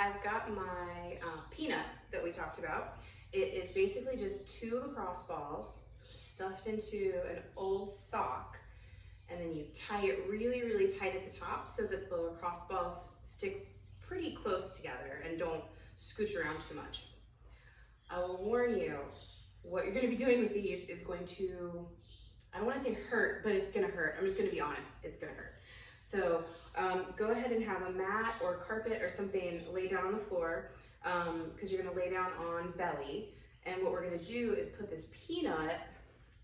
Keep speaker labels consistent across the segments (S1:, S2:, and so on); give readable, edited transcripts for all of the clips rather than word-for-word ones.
S1: I've got my peanut that we talked about. It is basically just 2 lacrosse balls stuffed into an old sock, and then you tie it really, really tight at the top so that the lacrosse balls stick pretty close together and don't scooch around too much. I will warn you, what you're gonna be doing with these is going to, I don't wanna say hurt, but it's gonna hurt. I'm just gonna be honest, it's gonna hurt. So go ahead and have a mat or carpet or something lay down on the floor, because you're gonna lay down on belly. And what we're gonna do is put this peanut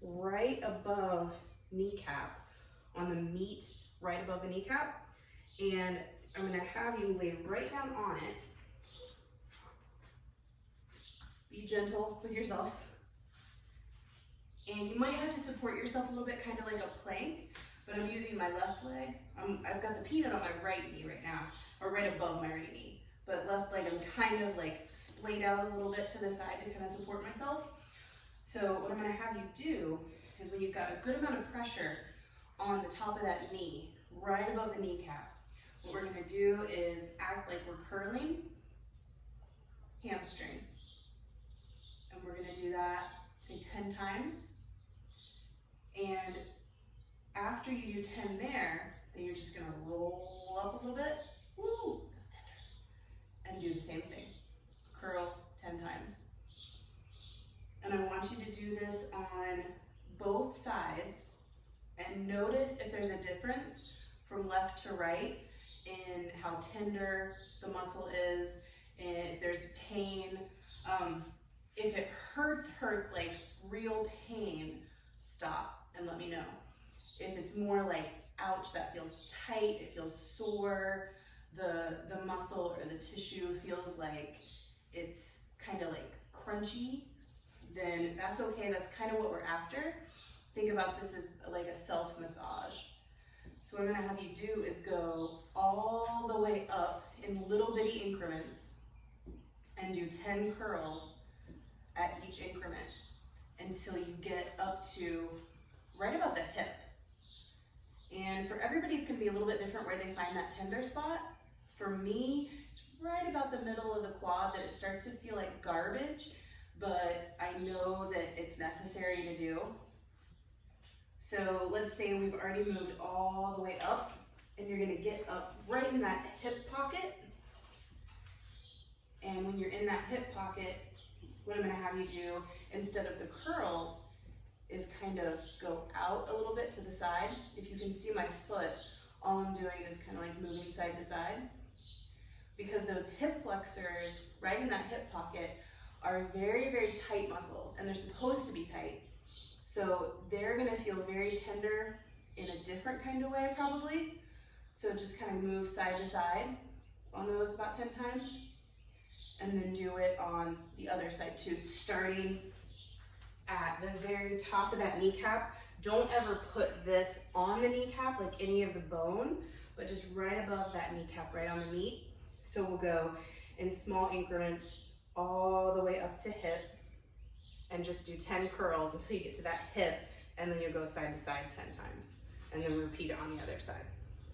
S1: right above kneecap, on the meat right above the kneecap. And I'm gonna have you lay right down on it. Be gentle with yourself. And you might have to support yourself a little bit, kind of like a plank, but I'm using my left leg. I've got the peanut on my right knee right now, or right above my right knee. But left leg, I'm kind of like splayed out a little bit to the side to kind of support myself. So what I'm gonna have you do is, when you've got a good amount of pressure on the top of that knee, right above the kneecap, what we're gonna do is act like we're curling hamstring. And we're gonna do that, say 10 times. And after you do 10 there, then you're just gonna roll up a little bit. Woo, that's tender. And do the same thing. Curl 10 times. And I want you to do this on both sides and notice if there's a difference from left to right in how tender the muscle is, and if there's pain. If it hurts like real pain, stop and let me know. If it's more like, ouch, that feels tight, it feels sore, the muscle or the tissue feels like it's kind of like crunchy, then that's okay. That's kind of what we're after. Think about this as like a self-massage. So what I'm gonna have you do is go all the way up in little bitty increments and do 10 curls at each increment until you get up to right about the hip. And for everybody, it's gonna be a little bit different where they find that tender spot. For me, it's right about the middle of the quad that it starts to feel like garbage, but I know that it's necessary to do. So let's say we've already moved all the way up, and you're gonna get up right in that hip pocket. And when you're in that hip pocket, what I'm gonna have you do, instead of the curls, is kind of go out a little bit to the side. If you can see my foot, all I'm doing is kind of like moving side to side. Because those hip flexors right in that hip pocket are very, very tight muscles, and they're supposed to be tight. So they're gonna feel very tender in a different kind of way probably. So just kind of move side to side on those about 10 times. And then do it on the other side too, starting at the very top of that kneecap. Don't ever put this on the kneecap, like any of the bone, but just right above that kneecap, right on the meat. So we'll go in small increments all the way up to hip, and just do 10 curls until you get to that hip, and then you'll go side to side 10 times, and then repeat it on the other side.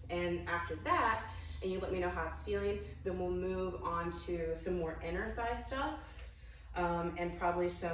S1: And after that, and you let me know how it's feeling, then we'll move on to some more inner thigh stuff, and probably some